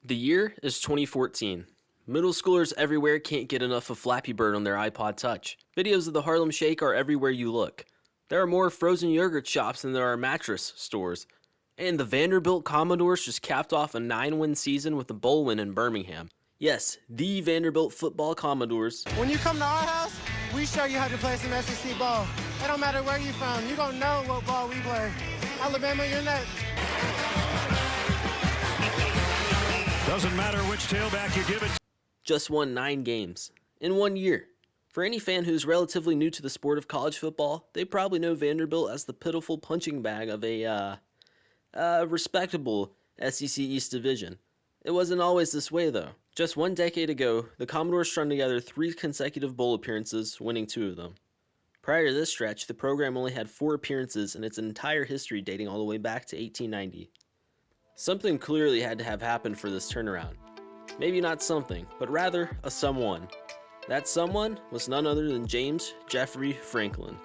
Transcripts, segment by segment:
The year is 2014. Middle schoolers everywhere can't get enough of Flappy Bird on their iPod Touch. Videos of the Harlem Shake are everywhere you look. There are more frozen yogurt shops than there are mattress stores. And the Vanderbilt Commodores just capped off a 9-win season with a bowl win in Birmingham. Yes, the Vanderbilt football Commodores. When you come to our house, we show you how to play some SEC ball. It don't matter where you're from, you're gonna know what ball we play. Alabama, you're next. Doesn't matter which tailback you give it. Just won 9 games in 1 year. For any fan who's relatively new to the sport of college football, they probably know Vanderbilt as the pitiful punching bag of a respectable SEC East division. It wasn't always this way, though. Just 1 decade ago, the Commodores strung together 3 consecutive bowl appearances, winning 2 of them. Prior to this stretch, the program only had 4 appearances in its entire history, dating all the way back to 1890. Something clearly had to have happened for this turnaround. Maybe not something, but rather a someone. That someone was none other than James Jeffrey Franklin.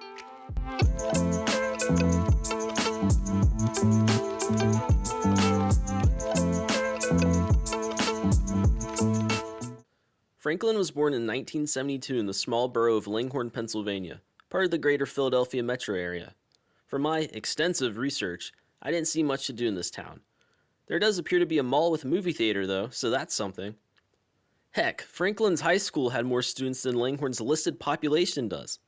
Franklin was born in 1972 in the small borough of Langhorne, Pennsylvania, part of the greater Philadelphia metro area. From my extensive research, I didn't see much to do in this town. There does appear to be a mall with a movie theater, though, so that's something. Heck, Franklin's high school had more students than Langhorne's listed population does.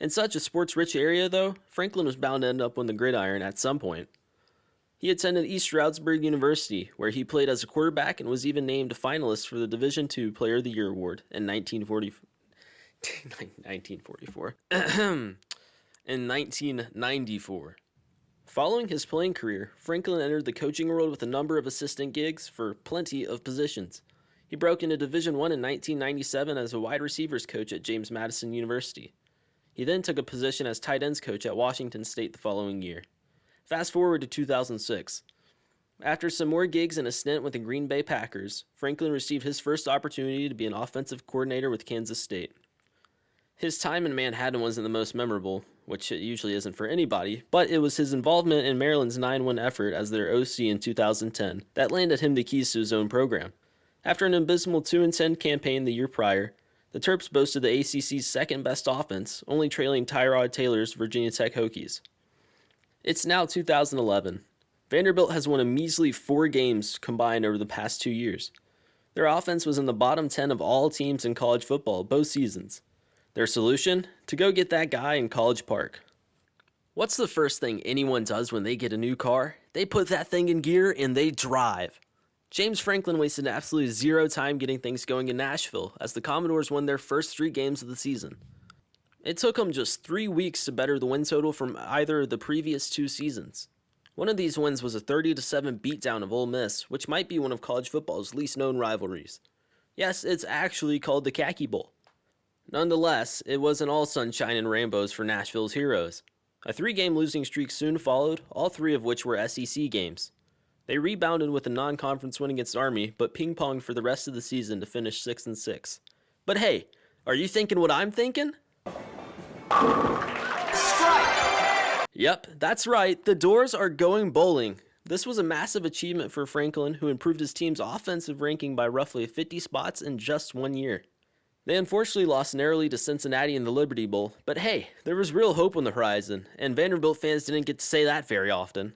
In such a sports-rich area, though, Franklin was bound to end up on the gridiron at some point. He attended East Stroudsburg University, where he played as a quarterback and was even named a finalist for the Division II Player of the Year award in 1944. In 1994. Following his playing career, Franklin entered the coaching world with a number of assistant gigs for plenty of positions. He broke into Division I in 1997 as a wide receivers coach at James Madison University. He then took a position as tight ends coach at Washington State the following year. Fast forward to 2006. After some more gigs and a stint with the Green Bay Packers, Franklin received his first opportunity to be an offensive coordinator with Kansas State. His time in Manhattan wasn't the most memorable, which it usually isn't for anybody, but it was his involvement in Maryland's 9-win effort as their OC in 2010 that landed him the keys to his own program. After an abysmal 2-10 campaign the year prior, the Terps boasted the ACC's second-best offense, only trailing Tyrod Taylor's Virginia Tech Hokies. It's now 2011. Vanderbilt has won a measly 4 games combined over the past 2 years. Their offense was in the bottom 10 of all teams in college football both seasons. Their solution? To go get that guy in College Park. What's the first thing anyone does when they get a new car? They put that thing in gear and they drive. James Franklin wasted absolutely 0 time getting things going in Nashville as the Commodores won their first 3 games of the season. It took them just 3 weeks to better the win total from either of the previous 2 seasons. One of these wins was a 30-7 beatdown of Ole Miss, which might be one of college football's least known rivalries. Yes, it's actually called the Khaki Bowl. Nonetheless, it wasn't all sunshine and rainbows for Nashville's heroes. A 3-game losing streak soon followed, all 3 of which were SEC games. They rebounded with a non-conference win against Army, but ping-ponged for the rest of the season to finish 6-6. But hey, are you thinking what I'm thinking? Strike! Yep, that's right, the Doors are going bowling. This was a massive achievement for Franklin, who improved his team's offensive ranking by roughly 50 spots in just 1 year. They unfortunately lost narrowly to Cincinnati in the Liberty Bowl, but hey, there was real hope on the horizon, and Vanderbilt fans didn't get to say that very often.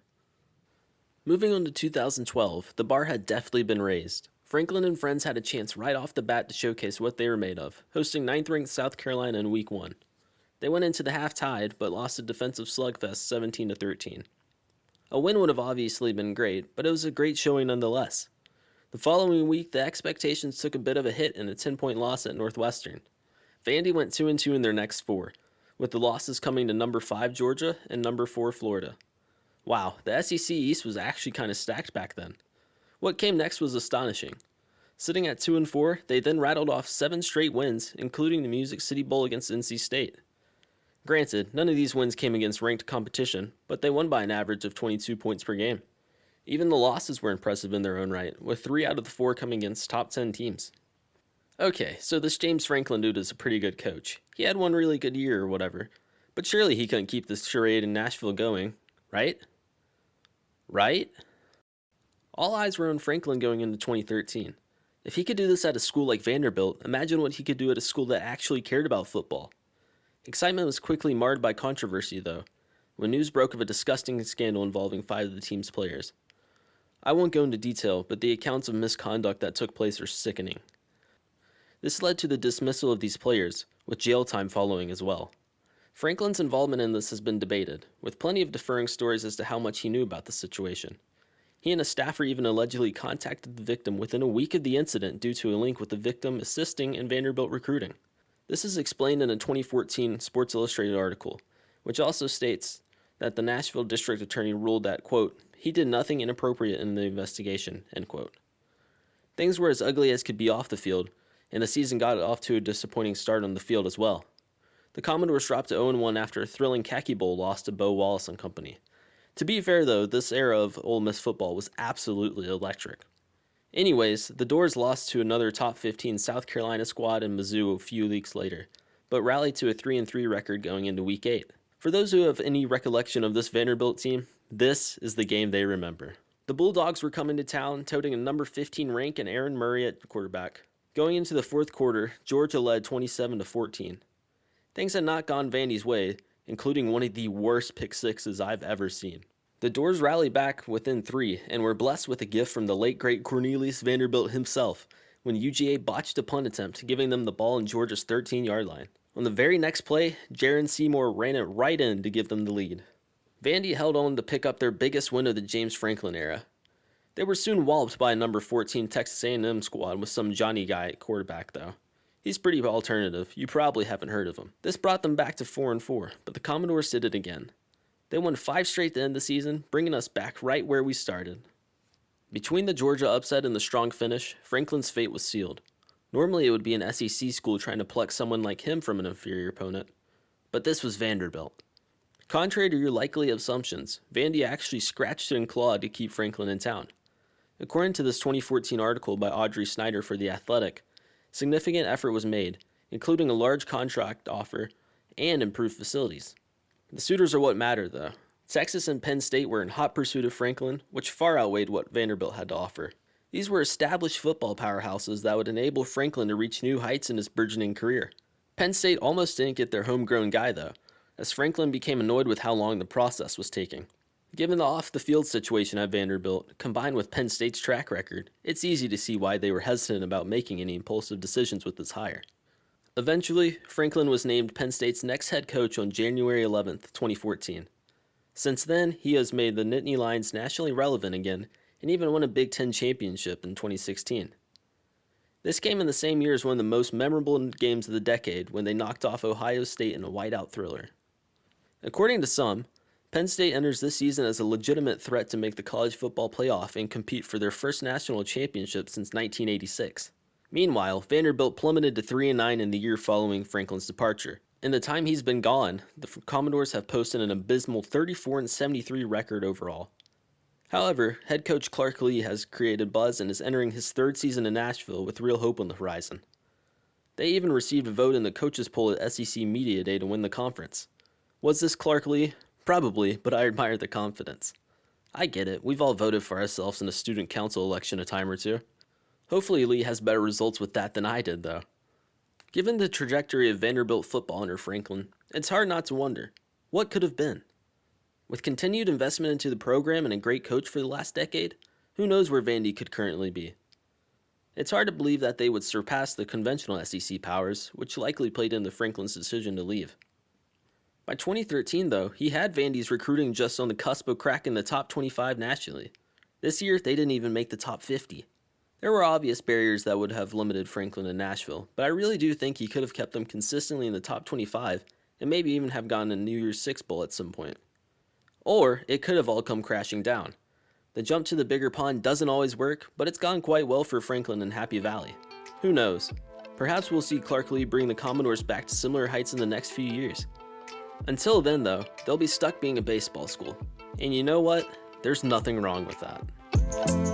Moving on to 2012, the bar had definitely been raised. Franklin and friends had a chance right off the bat to showcase what they were made of, hosting 9th-ranked South Carolina in Week 1. They went into the half tied, but lost a defensive slugfest 17-13. A win would have obviously been great, but it was a great showing nonetheless. The following week, the expectations took a bit of a hit in a 10-point loss at Northwestern. Vandy went 2-2 in their next 4, with the losses coming to number 5 Georgia and number 4 Florida. Wow, the SEC East was actually kind of stacked back then. What came next was astonishing. Sitting at 2-4, they then rattled off 7 straight wins, including the Music City Bowl against NC State. Granted, none of these wins came against ranked competition, but they won by an average of 22 points per game. Even the losses were impressive in their own right, with 3 out of the 4 coming against top 10 teams. Okay, so this James Franklin dude is a pretty good coach. He had 1 really good year or whatever, but surely he couldn't keep this charade in Nashville going, right? Right? All eyes were on Franklin going into 2013. If he could do this at a school like Vanderbilt, imagine what he could do at a school that actually cared about football. Excitement was quickly marred by controversy, though, when news broke of a disgusting scandal involving 5 of the team's players. I won't go into detail, but the accounts of misconduct that took place are sickening. This led to the dismissal of these players, with jail time following as well. Franklin's involvement in this has been debated, with plenty of differing stories as to how much he knew about the situation. He and a staffer even allegedly contacted the victim within a week of the incident due to a link with the victim assisting in Vanderbilt recruiting. This is explained in a 2014 Sports Illustrated article, which also states that the Nashville district attorney ruled that, quote, he did nothing inappropriate in the investigation, end quote. Things were as ugly as could be off the field, and the season got off to a disappointing start on the field as well. The Commodores dropped to 0-1 after a thrilling Khaki Bowl loss to Bo Wallace and company. To be fair, though, this era of Ole Miss football was absolutely electric. Anyways, the Doors lost to another top 15 South Carolina squad in Mizzou a few weeks later, but rallied to a 3-3 record going into Week 8. For those who have any recollection of this Vanderbilt team, this is the game they remember. The Bulldogs were coming to town, toting a number 15 rank and Aaron Murray at quarterback. Going into the fourth quarter, Georgia led 27-14. Things had not gone Vandy's way, including one of the worst pick sixes I've ever seen. The Doors rallied back within 3 and were blessed with a gift from the late great Cornelius Vanderbilt himself when UGA botched a punt attempt, giving them the ball in Georgia's 13-yard line. On the very next play, Jaron Seymour ran it right in to give them the lead. Vandy held on to pick up their biggest win of the James Franklin era. They were soon walloped by a number 14 Texas A&M squad with some Johnny guy at quarterback, though. He's pretty alternative. You probably haven't heard of him. This brought them back to 4-4, but the Commodores did it again. They won 5 straight to end the season, bringing us back right where we started. Between the Georgia upset and the strong finish, Franklin's fate was sealed. Normally it would be an SEC school trying to pluck someone like him from an inferior opponent, but this was Vanderbilt. Contrary to your likely assumptions, Vandy actually scratched and clawed to keep Franklin in town. According to this 2014 article by Audrey Snyder for The Athletic, significant effort was made, including a large contract offer and improved facilities. The suitors are what mattered, though. Texas and Penn State were in hot pursuit of Franklin, which far outweighed what Vanderbilt had to offer. These were established football powerhouses that would enable Franklin to reach new heights in his burgeoning career. Penn State almost didn't get their homegrown guy, though, as Franklin became annoyed with how long the process was taking. Given the off-the-field situation at Vanderbilt, combined with Penn State's track record, it's easy to see why they were hesitant about making any impulsive decisions with this hire. Eventually, Franklin was named Penn State's next head coach on January 11, 2014. Since then, he has made the Nittany Lions nationally relevant again, and even won a Big Ten championship in 2016. This came in the same year as one of the most memorable games of the decade when they knocked off Ohio State in a whiteout thriller. According to some, Penn State enters this season as a legitimate threat to make the college football playoff and compete for their first national championship since 1986. Meanwhile, Vanderbilt plummeted to 3-9 in the year following Franklin's departure. In the time he's been gone, the Commodores have posted an abysmal 34-73 record overall. However, head coach Clark Lee has created buzz and is entering his 3rd season in Nashville with real hope on the horizon. They even received a vote in the coaches poll at SEC Media Day to win the conference. Was this Clark Lee? Probably, but I admire the confidence. I get it, we've all voted for ourselves in a student council election a time or two. Hopefully Lee has better results with that than I did, though. Given the trajectory of Vanderbilt football under Franklin, it's hard not to wonder, what could have been? With continued investment into the program and a great coach for the last decade, who knows where Vandy could currently be? It's hard to believe that they would surpass the conventional SEC powers, which likely played into Franklin's decision to leave. By 2013, though, he had Vandy's recruiting just on the cusp of cracking the top 25 nationally. This year, they didn't even make the top 50. There were obvious barriers that would have limited Franklin in Nashville, but I really do think he could have kept them consistently in the top 25 and maybe even have gotten a New Year's Six Bowl at some point. Or it could have all come crashing down. The jump to the bigger pond doesn't always work, but it's gone quite well for Franklin and Happy Valley. Who knows? Perhaps we'll see Clark Lee bring the Commodores back to similar heights in the next few years. Until then, though, they'll be stuck being a baseball school. And you know what? There's nothing wrong with that.